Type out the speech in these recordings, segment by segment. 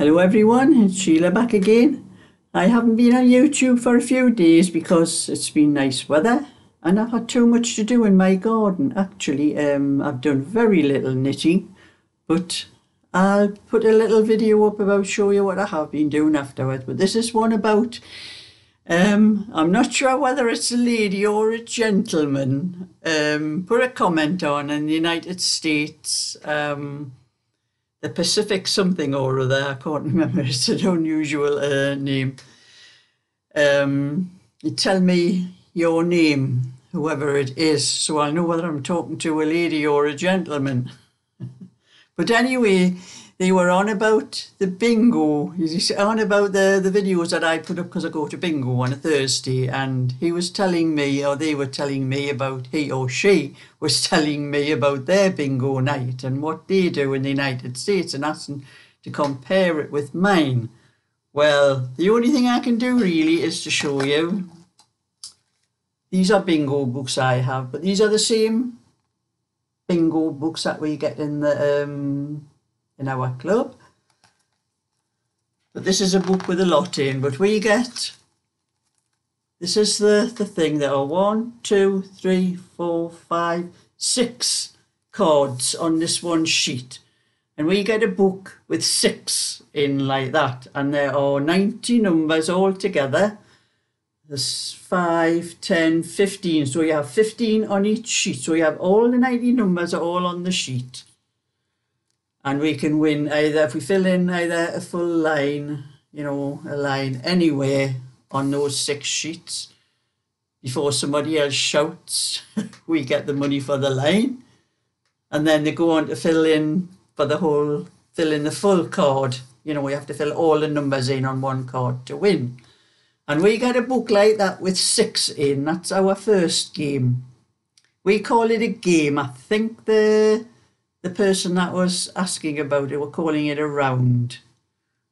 Hello everyone, it's Sheila back again. I haven't been on YouTube for a few days because it's been nice weather and I've had too much to do in my garden. Actually, I've done very little knitting, but I'll put a little video up about show you what I have been doing afterwards. But this is one about, I'm not sure whether it's a lady or a gentleman, put a comment on in the United States, the Pacific something or other, I can't remember, it's an unusual name. You tell me your name, whoever it is, so I'll know whether I'm talking to a lady or a gentleman. But anyway, they were on about the bingo. He's on about the videos that I put up because I go to bingo on a Thursday, and he was telling me, or they were telling me about, he or she was telling me about their bingo night and what they do in the United States and asking to compare it with mine. Well, the only thing I can do really is to show you. These are bingo books I have, but these are the same bingo books that we get in the in our club. But this is a book with a lot in, but we get, this is the thing, there are 1, 2, 3, 4, 5, 6 cards on this one sheet, and we get a book with 6 in like that, and there are 90 numbers all together. There's 5, 10, 15, so you have 15 on each sheet, so you have all the 90 numbers are all on the sheet. And we can win either, if we fill in either a full line, you know, a line anywhere on those 6 sheets, before somebody else shouts, we get the money for the line. And then they go on to fill in for the whole, fill in the full card. You know, we have to fill all the numbers in on one card to win. And we get a book like that with 6 in. That's our first game. We call it a game. I think the person that was asking about it were calling it a round,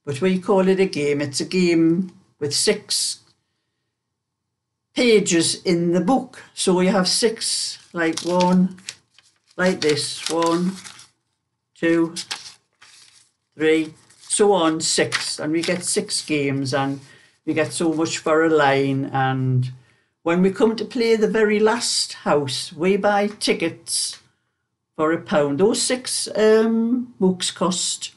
but we call it a game. It's a game with 6 pages in the book. So you have 6, like one, like this, 1, 2, 3, so on, 6. And we get 6 games and we get so much for a line. And when we come to play the very last house, we buy tickets for £1. Those 6 books cost,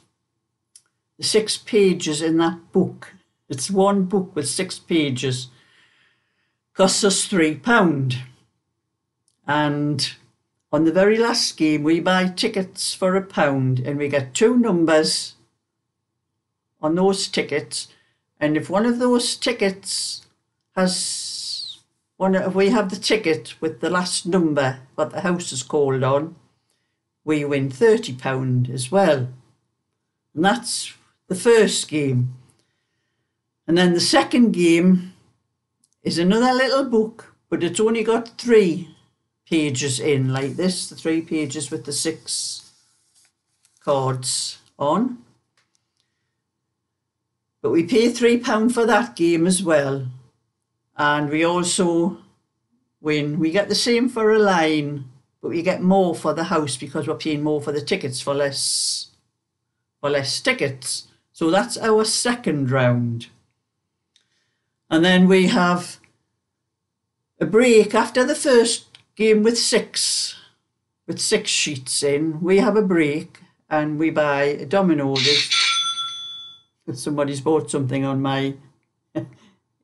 the 6 pages in that book, it's one book with 6 pages, costs us £3. And on the very last game we buy tickets for £1 and we get 2 numbers on those tickets, and if one of those tickets has if we have the ticket with the last number what the house is called on, we win £30 as well. And that's the first game. And then the second game is another little book, but it's only got 3 pages in like this, the 3 pages with the 6 cards on. But we pay £3 for that game as well. And we also win, we get the same for a line, but we get more for the house because we're paying more for the tickets for less tickets. So that's our second round. And then we have a break after the first game with 6 sheets in. We have a break and we buy a domino. If somebody's bought something on my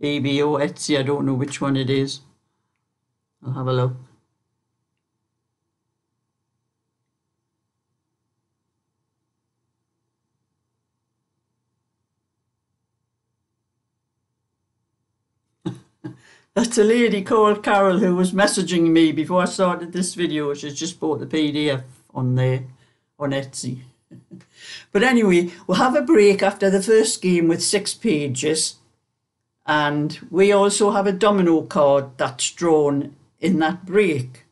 eBay or Etsy, I don't know which one it is. I'll have a look. That's a lady called Carol who was messaging me before I started this video. She's just bought the PDF on there, on Etsy. But anyway, we'll have a break after the first game with 6 pages. And we also have a domino card that's drawn in that break.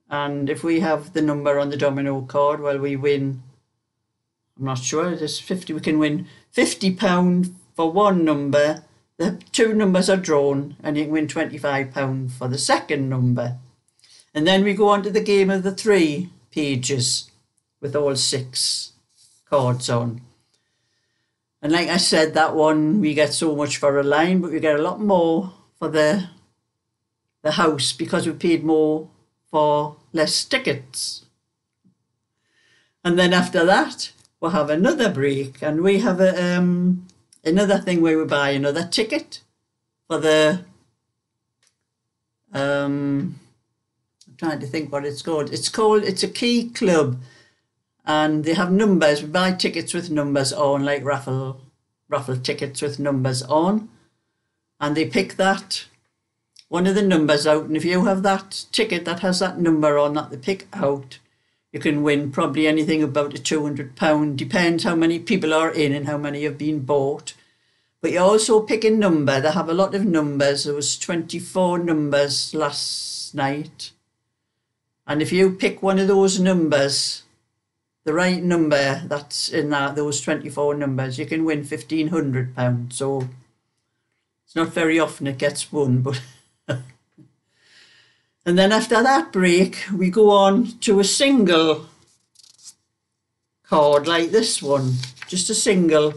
And if we have the number on the domino card, well, we win, I'm not sure, it is 50. We can win £50 for one number. The 2 numbers are drawn and you can win £25 for the second number. And then we go on to the game of the 3 pages with all 6 cards on. And like I said, that one we get so much for a line, but we get a lot more for the house because we paid more for less tickets. And then after that, we'll have another break, and we have another thing where we buy another ticket for the I'm trying to think what it's called. It's a key club, and they have numbers. We buy tickets with numbers on, like raffle tickets with numbers on, and they pick that one of the numbers out, and if you have that ticket that has that number on that they pick out, you can win probably anything about £200. Depends how many people are in and how many have been bought. But you also pick a number. They have a lot of numbers. There was 24 numbers last night. And if you pick one of those numbers, the right number that's in those 24 numbers, you can win £1,500. So it's not very often it gets won, but and then after that break, we go on to a single card like this one, just a single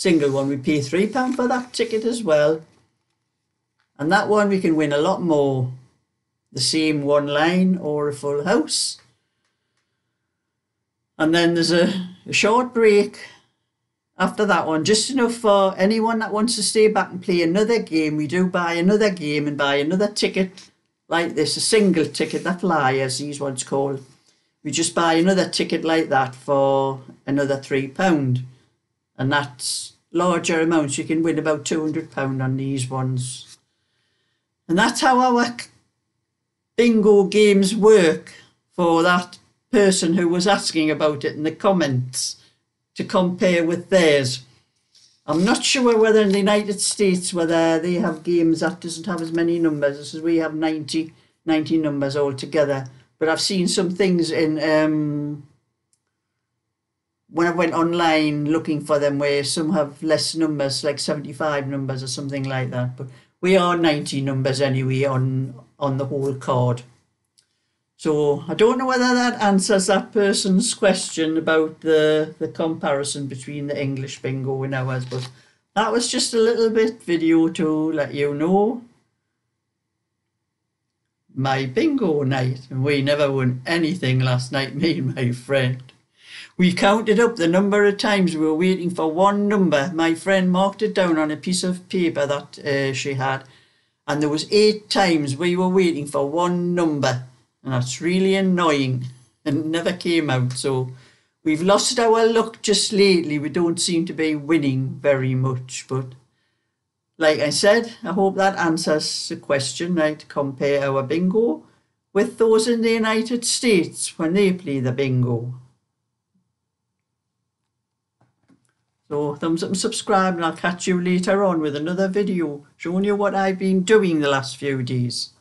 one. We pay £3 for that ticket as well. And that one we can win a lot more. The same one line or a full house. And then there's a short break after that one, just enough for anyone that wants to stay back and play another game. We do buy another game and buy another ticket like this, a single ticket, that flyers, these ones called. We just buy another ticket like that for another £3. And that's larger amounts. You can win about £200 on these ones. And that's how our bingo games work, for that person who was asking about it in the comments, to compare with theirs. I'm not sure whether in the United States, whether they have games that doesn't have as many numbers as we have 90 numbers altogether. But I've seen some things in when I went online looking for them where some have less numbers, like 75 numbers or something like that. But we are 90 numbers anyway on the whole card. So I don't know whether that answers that person's question about the comparison between the English bingo and ours, but that was just a little bit video to let you know my bingo night. And we never won anything last night, me and my friend. We counted up the number of times we were waiting for one number. My friend marked it down on a piece of paper that she had, and there was 8 times we were waiting for one number. And that's really annoying, and it never came out. So we've lost our luck just lately. We don't seem to be winning very much. But like I said, I hope that answers the question, right? Compare our bingo with those in the United States when they play the bingo. So thumbs up and subscribe, and I'll catch you later on with another video showing you what I've been doing the last few days.